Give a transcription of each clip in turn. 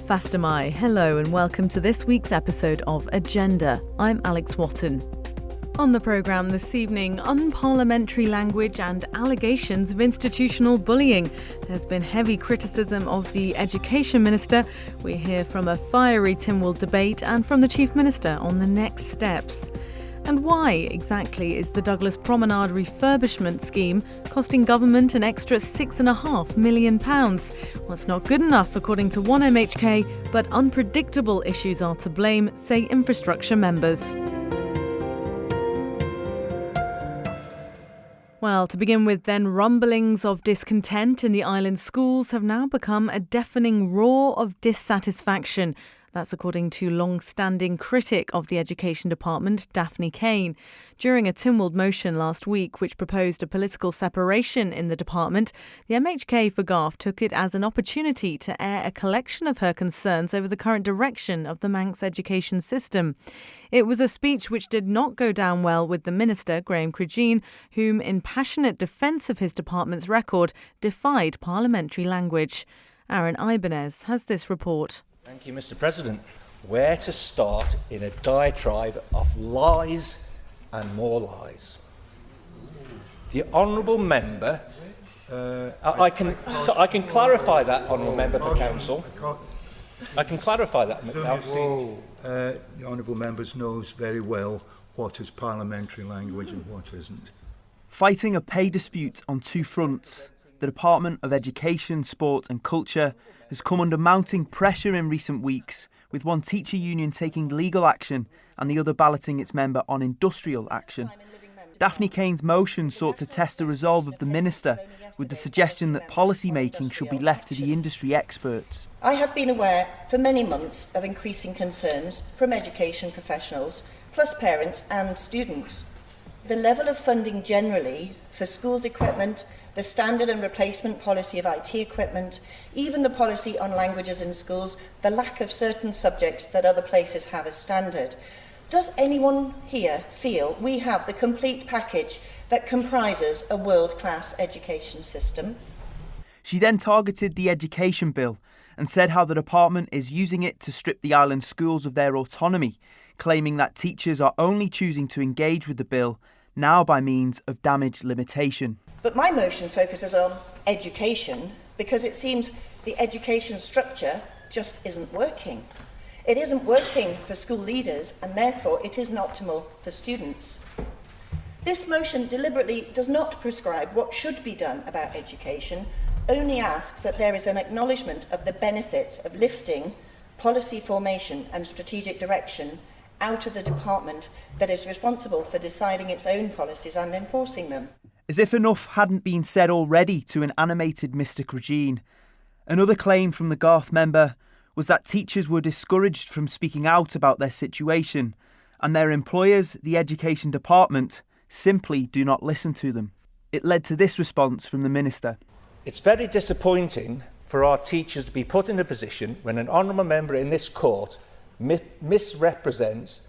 Fastamai, hello and welcome to this week's episode of Agenda. I'm Alex Watton. On the programme this evening, unparliamentary language and allegations of institutional bullying. There's been heavy criticism of the Education Minister. We hear from a fiery Tynwald debate and from the Chief Minister on the next steps. And why exactly is the Douglas Promenade refurbishment scheme costing government an extra £6.5 million? Well, it's not good enough, according to one MHK, but unpredictable issues are to blame, say infrastructure members. Well, to begin with then, rumblings of discontent in the island schools have now become a deafening roar of dissatisfaction. That's according to long-standing critic of the Education Department, Daphne Kane. During a Tynwald motion last week, which proposed a political separation in the department, the MHK for Garth took it as an opportunity to air a collection of her concerns over the current direction of the Manx education system. It was a speech which did not go down well with the Minister, Graham Creageen, whom, in passionate defence of his department's record, defied parliamentary language. Aaron Ibanez has this report. Thank you, Mr. President. Where to start in a diatribe of lies and more lies? The honourable member, I can clarify that, honourable member for council. I can clarify that. The honourable member knows very well what is parliamentary language and what isn't. Fighting a pay dispute on two fronts, the Department of Education, Sport and Culture has come under mounting pressure in recent weeks, with one teacher union taking legal action and the other balloting its member on industrial action. Daphne Kane's motion sought to test the resolve of the Minister, with the suggestion that policy making should be left to the industry experts. I have been aware for many months of increasing concerns from education professionals, plus parents and students. The level of funding generally for schools equipment, the standard and replacement policy of IT equipment, even the policy on languages in schools, the lack of certain subjects that other places have as standard. Does anyone here feel we have the complete package that comprises a world-class education system? She then targeted the Education Bill and said how the department is using it to strip the island schools of their autonomy, claiming that teachers are only choosing to engage with the bill now by means of damage limitation. But my motion focuses on education because it seems the education structure just isn't working. It isn't working for school leaders and therefore it isn't optimal for students. This motion deliberately does not prescribe what should be done about education, only asks that there is an acknowledgement of the benefits of lifting policy formation and strategic direction out of the department that is responsible for deciding its own policies and enforcing them. As if enough hadn't been said already to an animated Mr. Creageen, another claim from the Garth member was that teachers were discouraged from speaking out about their situation and their employers, the Education Department, simply do not listen to them. It led to this response from the Minister. It's very disappointing for our teachers to be put in a position when an honourable member in this court misrepresents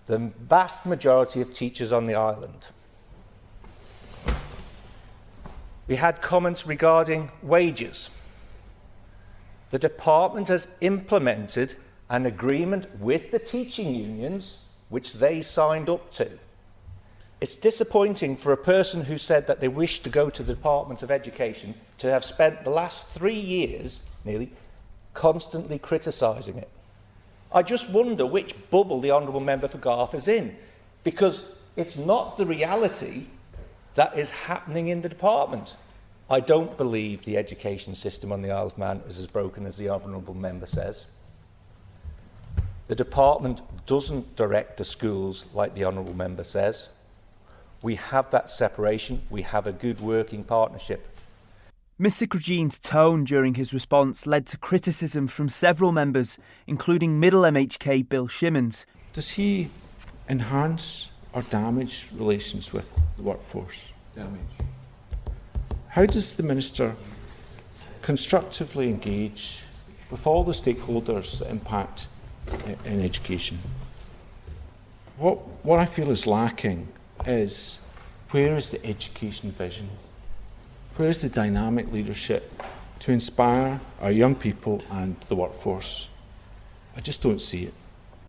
the vast majority of teachers on the island. We had comments regarding wages. The department has implemented an agreement with the teaching unions, which they signed up to. It's disappointing for a person who said that they wished to go to the Department of Education to have spent the last 3 years, nearly, constantly criticising it. I just wonder which bubble the Honourable Member for Garth is in, because it's not the reality that is happening in the department. I don't believe the education system on the Isle of Man is as broken as the Honourable Member says. The department doesn't direct the schools like the Honourable Member says. We have that separation. We have a good working partnership. Mr. Creageen's tone during his response led to criticism from several members, including Middle MHK Bill Shimmons. Does he enhance or damage relations with the workforce? Damage. How does the Minister constructively engage with all the stakeholders that impact in education? What I feel is lacking is, where is the education vision? Where is the dynamic leadership to inspire our young people and the workforce? I just don't see it.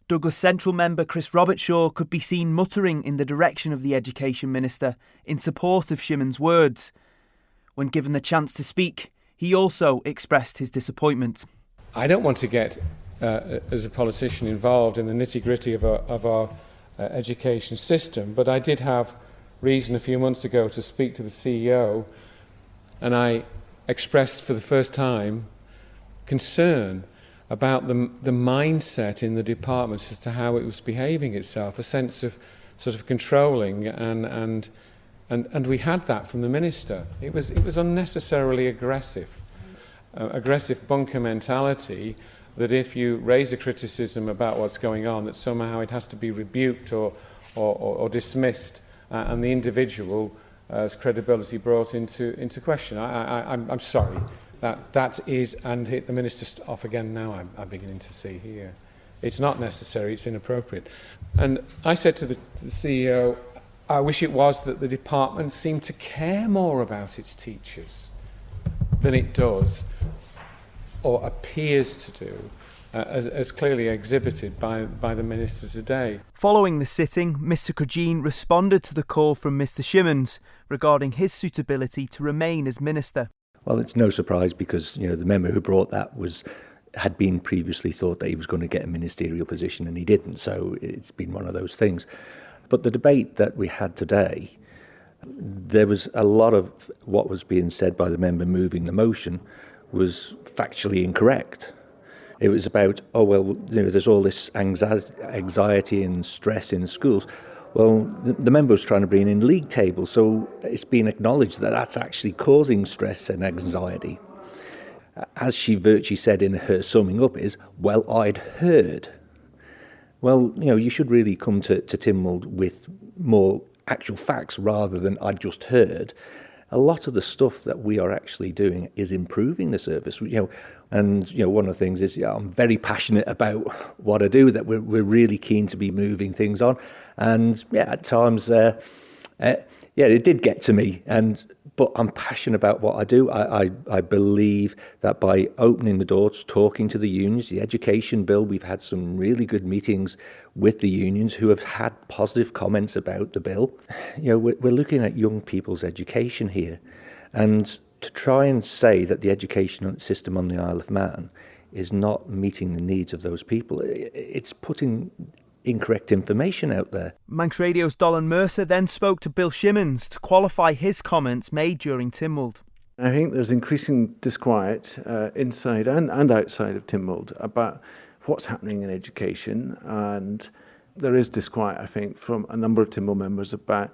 Douglas Central member Chris Robertshaw could be seen muttering in the direction of the Education Minister in support of Shimon's words. When given the chance to speak, he also expressed his disappointment. I don't want to get, as a politician, involved in the nitty-gritty of our education system, but I did have reason a few months ago to speak to the CEO, and I expressed for the first time concern about the mindset in the department as to how it was behaving itself, a sense of sort of controlling, and we had that from the minister. It was unnecessarily aggressive bunker mentality, that if you raise a criticism about what's going on, that somehow it has to be rebuked or dismissed, and the individual's credibility brought into question. I'm sorry. That is, and hit the minister off again now, I'm beginning to see here. It's not necessary, it's inappropriate. And I said to the CEO, I wish it was that the department seemed to care more about its teachers than it does, or appears to do, as clearly exhibited by the minister today. Following the sitting, Mr Cregeen responded to the call from Mr Shimons regarding his suitability to remain as minister. Well, it's no surprise because, the member who brought that had been previously thought that he was going to get a ministerial position and he didn't. So it's been one of those things. But the debate that we had today, there was a lot of what was being said by the member moving the motion was factually incorrect. It was about, there's all this anxiety and stress in schools. Well, the member was trying to bring in league tables, so it's been acknowledged that that's actually causing stress and anxiety. As she virtually said in her summing up is, well, I'd heard. Well, you should really come to Tynwald with more actual facts rather than I just heard. A lot of the stuff that we are actually doing is improving the service. And one of the things is I'm very passionate about what I do, that we're really keen to be moving things on. And at times, it did get to me. But I'm passionate about what I do. I believe that by opening the doors, talking to the unions, the education bill, we've had some really good meetings with the unions who have had positive comments about the bill. We're looking at young people's education here. And to try and say that the education system on the Isle of Man is not meeting the needs of those people, it's putting incorrect information out there. Manx Radio's Dolan Mercer then spoke to Bill Shimons to qualify his comments made during Tynwald. I think there's increasing disquiet inside and outside of Tynwald about what's happening in education, and there is disquiet, I think, from a number of Tynwald members about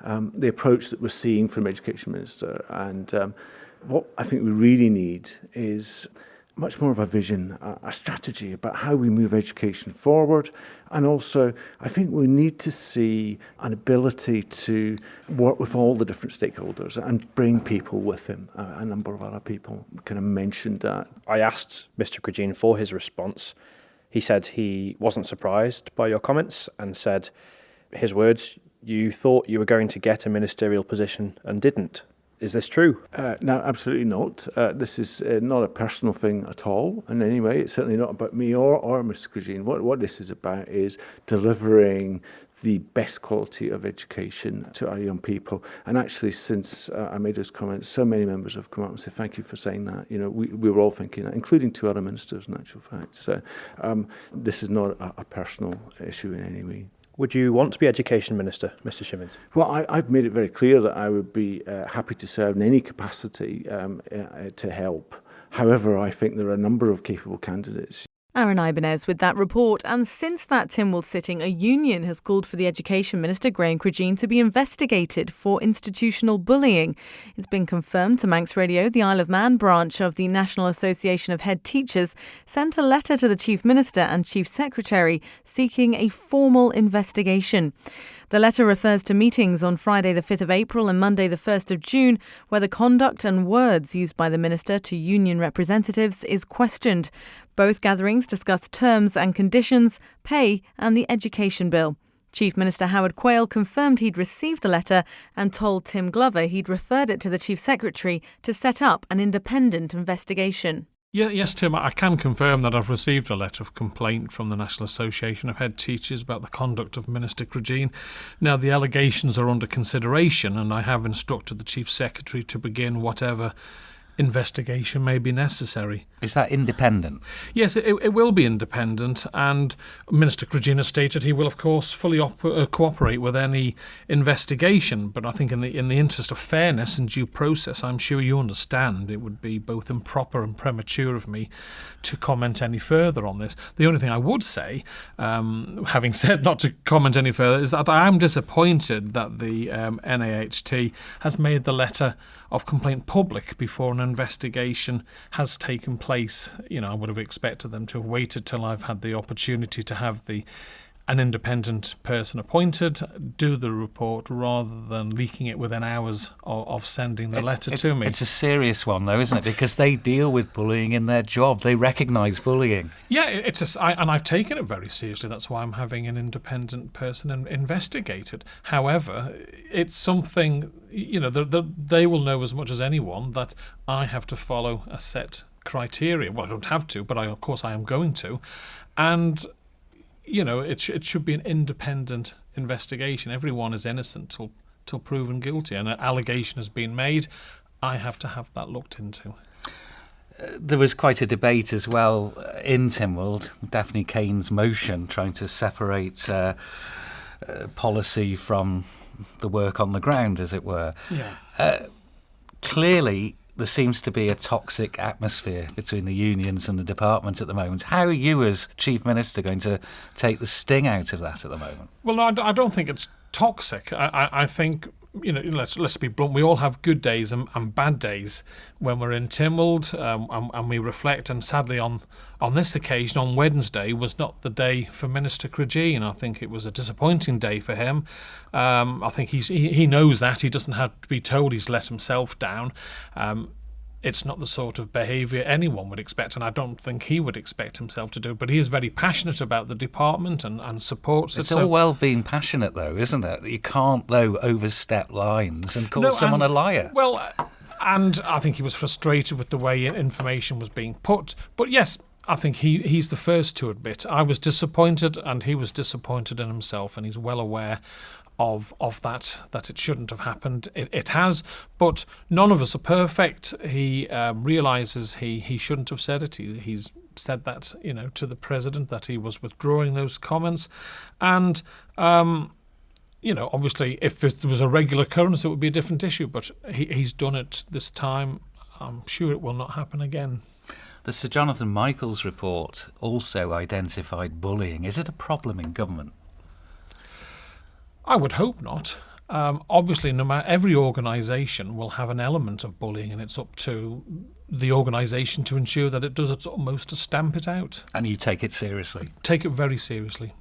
the approach that we're seeing from Education Minister. And what I think we really need is much more of a vision, a strategy about how we move education forward. And also, I think we need to see an ability to work with all the different stakeholders and bring people with him. A number of other people kind of mentioned that. I asked Mr Cregeen for his response. He said he wasn't surprised by your comments and said, his words, you thought you were going to get a ministerial position and didn't. Is this true? No, absolutely not. This is not a personal thing at all in any way. It's certainly not about me or Mr Cregeen. What this is about is delivering the best quality of education to our young people. And actually, since I made those comments, so many members have come up and said, thank you for saying that. We were all thinking that, including two other ministers, in actual fact. So this is not a personal issue in any way. Would you want to be Education Minister, Mr Shimons? Well, I've made it very clear that I would be happy to serve in any capacity to help. However, I think there are a number of capable candidates. Aaron Ibanez with that report. And since that Tynwald sitting, a union has called for the Education Minister, Graham Cregeen, to be investigated for institutional bullying. It's been confirmed to Manx Radio the Isle of Man branch of the National Association of Head Teachers sent a letter to the Chief Minister and Chief Secretary seeking a formal investigation. The letter refers to meetings on Friday the 5th of April and Monday the 1st of June, where the conduct and words used by the Minister to union representatives is questioned. Both gatherings discussed terms and conditions, pay and the education bill. Chief Minister Howard Quayle confirmed he'd received the letter and told Tim Glover he'd referred it to the Chief Secretary to set up an independent investigation. Yes, Tim, I can confirm that I've received a letter of complaint from the National Association of Head Teachers about the conduct of Minister Crageen. Now, the allegations are under consideration, and I have instructed the Chief Secretary to begin whatever investigation may be necessary. Is that independent? Yes, it will be independent, and Minister Crageen has stated he will, of course, fully cooperate with any investigation. But I think in the interest of fairness and due process, I'm sure you understand it would be both improper and premature of me to comment any further on this. The only thing I would say, having said not to comment any further, is that I am disappointed that the NAHT has made the letter of complaint public before an investigation has taken place. I would have expected them to have waited till I've had the opportunity to have an independent person appointed, do the report, rather than leaking it within hours of sending the letter to me. It's a serious one, though, isn't it? Because they deal with bullying in their job. They recognise bullying. Yeah, and I've taken it very seriously. That's why I'm having an independent person investigate it. However, it's something, they will know as much as anyone that I have to follow a set criteria. Well, I don't have to, but of course I am going to. And it should be an independent investigation. Everyone is innocent till proven guilty, and an allegation has been made. I have to have that looked into. There was quite a debate as well in Tynwald, Daphne Kane's motion trying to separate policy from the work on the ground, as it were. Yeah. Clearly, there seems to be a toxic atmosphere between the unions and the department at the moment. How are you, as Chief Minister, going to take the sting out of that at the moment? Well, I don't think it's toxic. I think, let's be blunt, we all have good days and bad days when we're in Tynwald, and we reflect. And sadly, on this occasion, on Wednesday, was not the day for Minister Crageen. I think it was a disappointing day for him. I think he knows that. He doesn't have to be told he's let himself down. It's not the sort of behaviour anyone would expect, and I don't think he would expect himself to do. But he is very passionate about the department and supports it. It's all well being passionate, though, isn't it? You can't, though, overstep lines and call someone a liar. Well, and I think he was frustrated with the way information was being put. But yes, I think he's the first to admit I was disappointed, and he was disappointed in himself, and he's well aware of that it shouldn't have happened. It has, but none of us are perfect. He realises he shouldn't have said it. He's said that to the President, that he was withdrawing those comments, and obviously if it was a regular occurrence it would be a different issue, but he's done it this time. I'm sure it will not happen again. The Sir Jonathan Michaels report also identified bullying. Is it a problem in government? I would hope not. Obviously, no matter, every organisation will have an element of bullying, and it's up to the organisation to ensure that it does its utmost to stamp it out. And you take it seriously? Take it very seriously.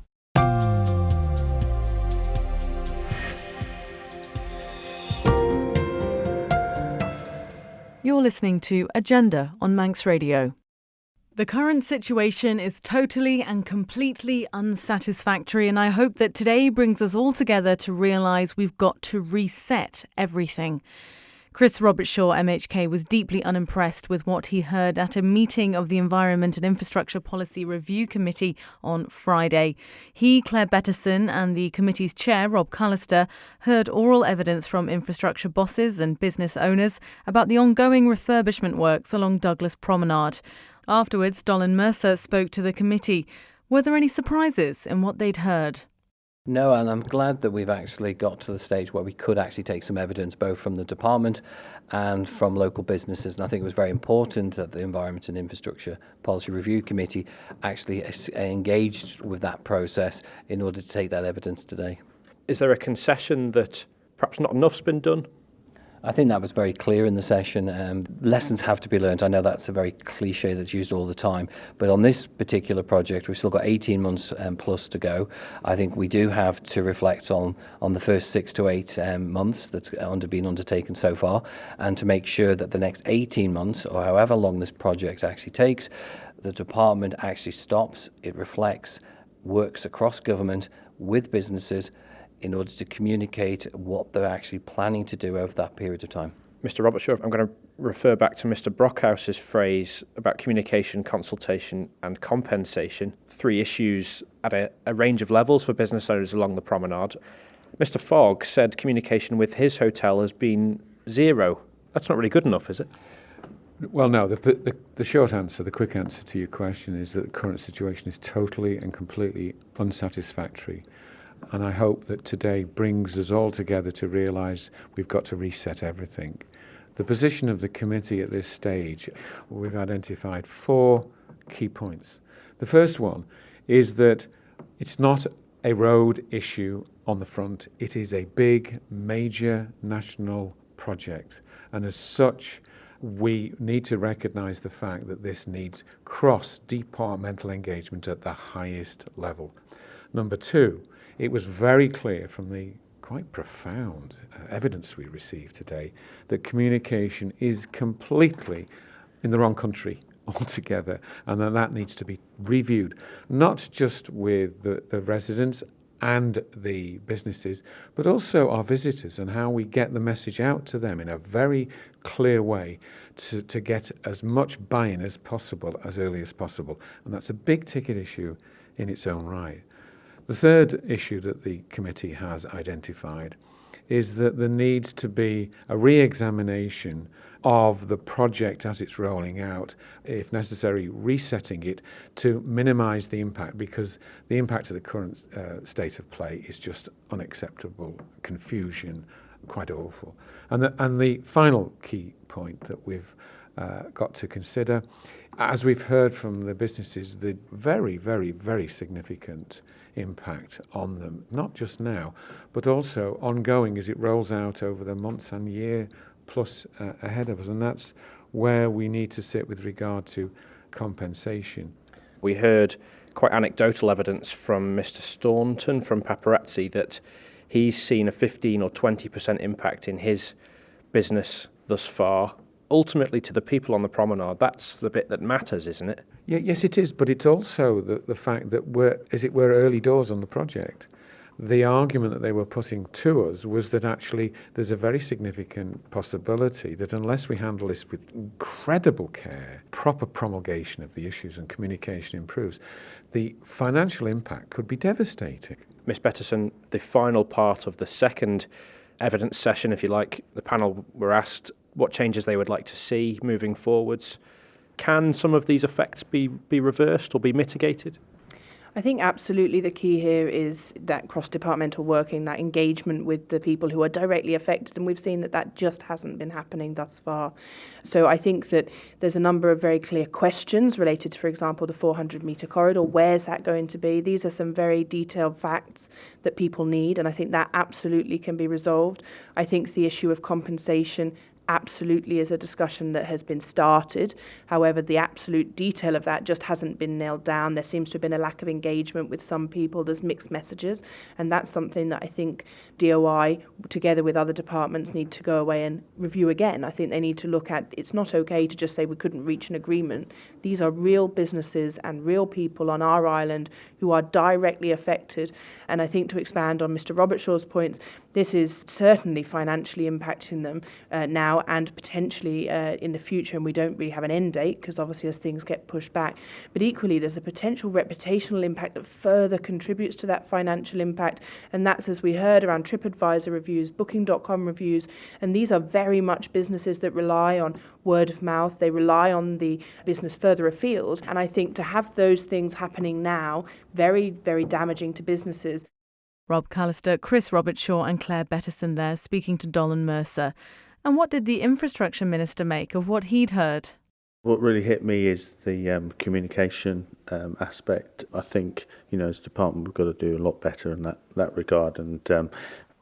You're listening to Agenda on Manx Radio. The current situation is totally and completely unsatisfactory, and I hope that today brings us all together to realise we've got to reset everything. Chris Robertshaw, MHK, was deeply unimpressed with what he heard at a meeting of the Environment and Infrastructure Policy Review Committee on Friday. He, Claire Betterson, and the committee's chair, Rob Callister, heard oral evidence from infrastructure bosses and business owners about the ongoing refurbishment works along Douglas Promenade. Afterwards, Dolan Mercer spoke to the committee. Were there any surprises in what they'd heard? No, and I'm glad that we've actually got to the stage where we could actually take some evidence both from the department and from local businesses. And I think it was very important that the Environment and Infrastructure Policy Review Committee actually engaged with that process in order to take that evidence today. Is there a concession that perhaps not enough's been done? I think that was very clear in the session. Lessons have to be learned. I know that's a very cliche that's used all the time, but on this particular project, we've still got 18 months plus to go. I think we do have to reflect on the first 6 to 8 months that's been undertaken so far, and to make sure that the next 18 months, or however long this project actually takes, the department actually stops, it reflects, works across government with businesses in order to communicate what they're actually planning to do over that period of time. Mr. Robertshaw, I'm going to refer back to Mr. Brockhouse's phrase about communication, consultation and compensation. 3 issues at a range of levels for business owners along the promenade. Mr. Fogg said communication with his hotel has been 0. That's not really good enough, is it? Well, no, the short answer, the quick answer to your question is that the current situation is totally and completely unsatisfactory. And I hope that today brings us all together to realise we've got to reset everything. The position of the committee at this stage, we've identified 4 key points. The first one is that it's not a road issue on the front. It is a big, major national project. And as such, we need to recognise the fact that this needs cross-departmental engagement at the highest level. Number 2, it was very clear from the quite profound evidence we received today that communication is completely in the wrong country altogether, and that needs to be reviewed, not just with the residents and the businesses, but also our visitors, and how we get the message out to them in a very clear way to get as much buy-in as possible, as early as possible. And that's a big ticket issue in its own right. The third issue that the committee has identified is that there needs to be a re-examination of the project as it's rolling out, if necessary resetting it to minimise the impact, because the impact of the current state of play is just unacceptable, confusion, quite awful. And the final key point that we've got to consider, as we've heard from the businesses, the very, very, very significant impact on them, not just now, but also ongoing as it rolls out over the months and year plus ahead of us. And that's where we need to sit with regard to compensation. We heard quite anecdotal evidence from Mr. Staunton from Paparazzi that he's seen a 15 or 20% impact in his business thus far. Ultimately, to the people on the promenade, that's the bit that matters, isn't it? Yeah, yes, it is, but it's also the fact that we're, as it were, early doors on the project. The argument that they were putting to us was that actually there's a very significant possibility that unless we handle this with incredible care, proper promulgation of the issues and communication improves, the financial impact could be devastating. Ms. Betterson, the final part of the second evidence session, if you like, the panel were asked what changes they would like to see moving forwards. Can some of these effects be reversed or be mitigated? I think absolutely the key here is that cross-departmental working, that engagement with the people who are directly affected, and we've seen that just hasn't been happening thus far. So I think that there's a number of very clear questions related to, for example, the 400-metre corridor. Where's that going to be? These are some very detailed facts that people need, and I think that absolutely can be resolved. I think the issue of compensation absolutely is a discussion that has been started. However, the absolute detail of that just hasn't been nailed down. There seems to have been a lack of engagement with some people. There's mixed messages, and that's something that I think DOI, together with other departments, need to go away and review again. I think they need to look at, it's not okay to just say we couldn't reach an agreement. These are real businesses and real people on our island who are directly affected. And I think, to expand on Mr. Robertshaw's points, this is certainly financially impacting them now and potentially in the future, and we don't really have an end date because obviously as things get pushed back. But equally, there's a potential reputational impact that further contributes to that financial impact, and that's, as we heard, around TripAdvisor reviews, Booking.com reviews, and these are very much businesses that rely on word of mouth. They rely on the business further afield, and I think to have those things happening now, very, very damaging to businesses. Rob Callister, Chris Robertshaw and Claire Betterson there speaking to Dolan Mercer. And what did the Infrastructure Minister make of what he'd heard? What really hit me is the communication aspect. I think, as a department, we've got to do a lot better in that regard. And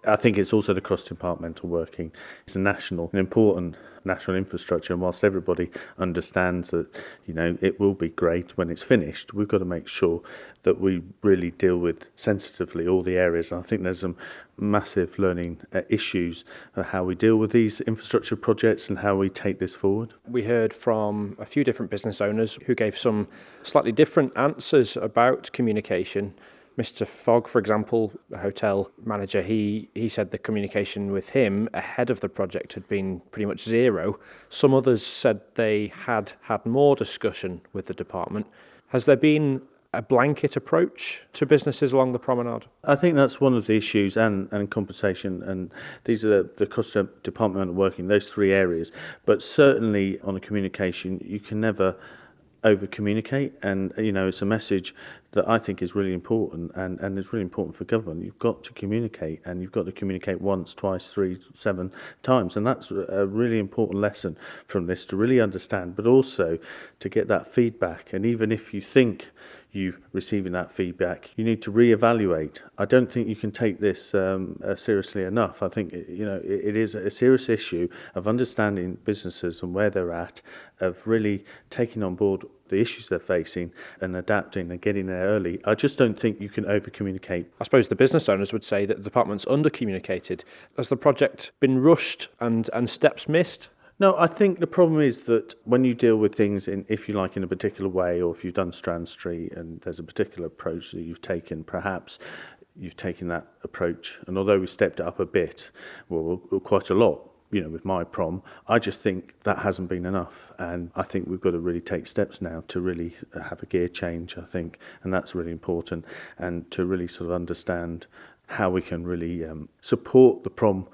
I think it's also the cross-departmental working. It's an important national infrastructure, and whilst everybody understands that, it will be great when it's finished, we've got to make sure that we really deal with sensitively all the areas. And I think there's some massive learning issues of how we deal with these infrastructure projects and how we take this forward. We heard from a few different business owners who gave some slightly different answers about communication. Mr. Fogg, for example, a hotel manager, he said the communication with him ahead of the project had been pretty much zero. Some others said they had had more discussion with the department. Has there been a blanket approach to businesses along the promenade? I think that's one of the issues, and compensation, and these are the cost of departmental working, those three areas. But certainly on the communication, you can never over-communicate, and it's a message that I think is really important, and is really important for government. You've got to communicate, and you've got to communicate once, twice, 3, 7 times, and that's a really important lesson from this, to really understand, but also to get that feedback. And even if you think you're receiving that feedback, you need to reevaluate. I don't think you can take this seriously enough. I think it is a serious issue of understanding businesses and where they're at, of really taking on board the issues they're facing and adapting and getting there early. I just don't think you can over-communicate. I suppose the business owners would say that the department's under-communicated. Has the project been rushed and steps missed? No, I think the problem is that when you deal with things in a particular way, or if you've done Strand Street and there's a particular approach that you've taken, perhaps you've taken that approach, and although we stepped it up a bit, well, quite a lot, with my prom, I just think that hasn't been enough, and I think we've got to really take steps now to really have a gear change, I think, and that's really important, and to really sort of understand how we can really support the prom,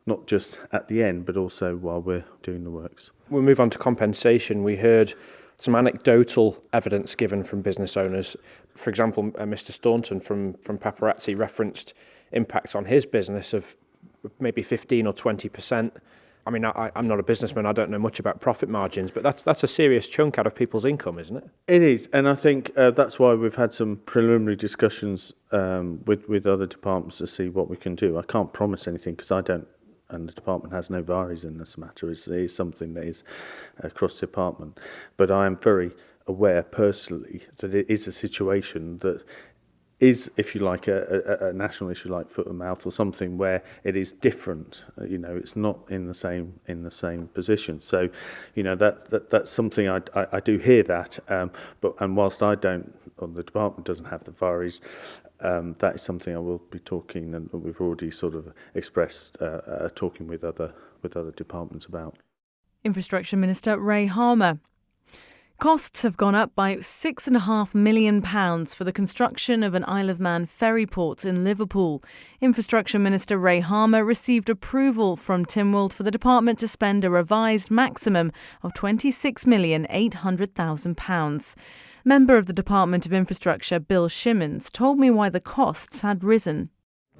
not just at the end, but also while we're doing the works. We'll move on to compensation. We heard some anecdotal evidence given from business owners. For example, Mr. Staunton from Paparazzi referenced impacts on his business of maybe 15 or 20%. I mean, I'm not a businessman, I don't know much about profit margins, but that's a serious chunk out of people's income, isn't it? It is, and I think that's why we've had some preliminary discussions with other departments to see what we can do. I can't promise anything because I don't, and the department has no varies in this matter. It is something that is across the department. But I am very aware personally that it is a situation that is, if you like, a national issue like foot and mouth, or something where it is different. It's not in the same position. So, that's something I do hear that. And whilst I don't, or the department doesn't have the varies, that is something I will be talking, and we've already sort of expressed talking with other departments about. Infrastructure Minister Ray Harmer. Costs have gone up by £6.5 million for the construction of an Isle of Man ferry port in Liverpool. Infrastructure Minister Ray Harmer received approval from Tynwald for the department to spend a revised maximum of £26,800,000. Member of the Department of Infrastructure, Bill Shimmons, told me why the costs had risen.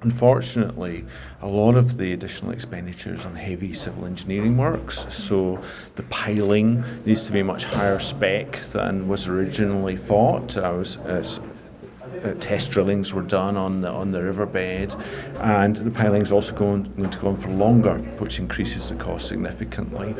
Unfortunately, a lot of the additional expenditure is on heavy civil engineering works, so the piling needs to be much higher spec than was originally thought. Test drillings were done on the riverbed, and the piling is also going to go on for longer, which increases the cost significantly.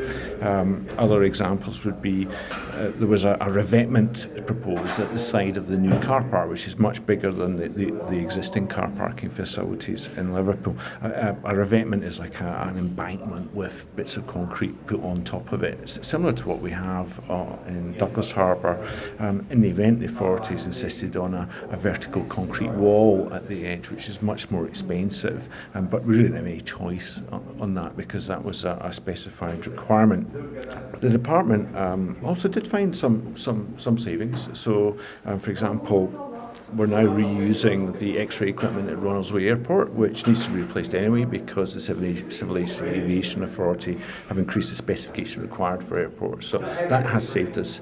Other examples would be there was a revetment proposed at the side of the new car park, which is much bigger than the existing car parking facilities in Liverpool. A revetment is like an embankment with bits of concrete put on top of it. It's similar to what we have in Douglas Harbour. In the event the authorities insisted on a vertical concrete wall at the edge, which is much more expensive, but we didn't have any choice on that because that was a specified requirement. The department also did find some savings. So, for example, we're now reusing the X-ray equipment at Ronaldsway Airport, which needs to be replaced anyway because the Civil Aviation Authority have increased the specification required for airports. So that has saved us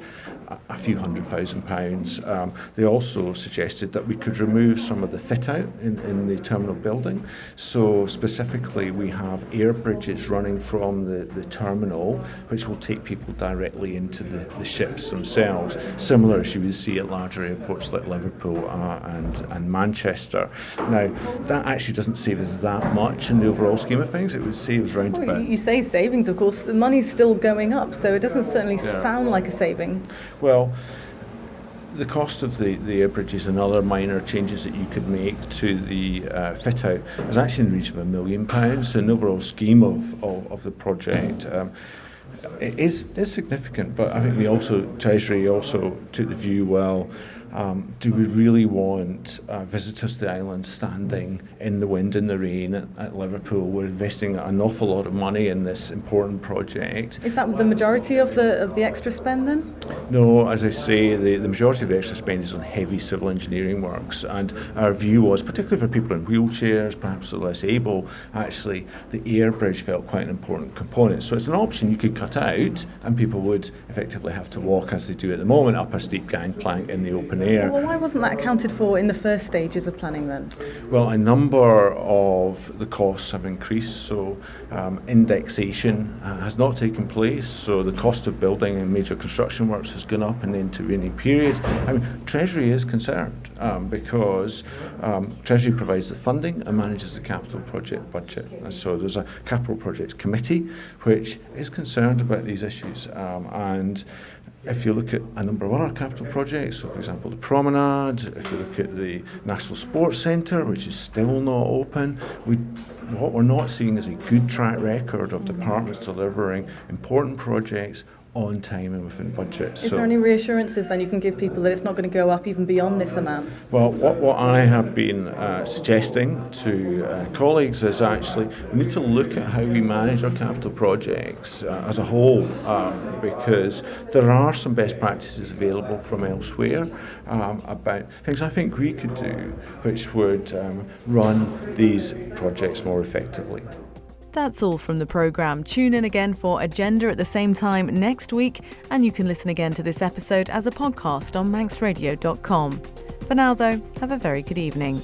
a few £100,000. They also suggested that we could remove some of the fit-out in the terminal building. So specifically, we have air bridges running from the terminal, which will take people directly into the ships themselves, similar as you would see at larger airports like Liverpool and Manchester. Now, that actually doesn't save us that much in the overall scheme of things. It would save us round about... You say savings, of course. The money's still going up, so it doesn't certainly sound like a saving. Well, the cost of the air bridges and other minor changes that you could make to the fit-out is actually in the region of £1 million. So in the overall scheme of the project, it is significant, but I think Treasury also took the view, well, Do we really want visitors to the island standing in the wind and the rain at Liverpool? We're investing an awful lot of money in this important project. Is that the majority of the extra spend then? No, as I say, the majority of the extra spend is on heavy civil engineering works, and our view was, particularly for people in wheelchairs, perhaps the less able, actually the air bridge felt quite an important component. So it's an option you could cut out, and people would effectively have to walk, as they do at the moment, up a steep gangplank in the open air. Well, why wasn't that accounted for in the first stages of planning then? Well, a number of the costs have increased, so indexation has not taken place, so the cost of building and major construction works has gone up in the intervening period. I mean, Treasury is concerned because Treasury provides the funding and manages the capital project budget. And so there's a capital projects committee which is concerned about these issues. And if you look at a number of other capital projects, so for example the promenade, if you look at the National Sports Centre, which is still not open, what we're not seeing is a good track record of departments delivering important projects on time and within budget. Is there any reassurances then you can give people that it's not going to go up even beyond this amount? Well, what I have been suggesting to colleagues is actually we need to look at how we manage our capital projects as a whole, because there are some best practices available from elsewhere about things I think we could do which would run these projects more effectively. That's all from the programme. Tune in again for Agenda at the same time next week, and you can listen again to this episode as a podcast on manxradio.com. For now, though, have a very good evening.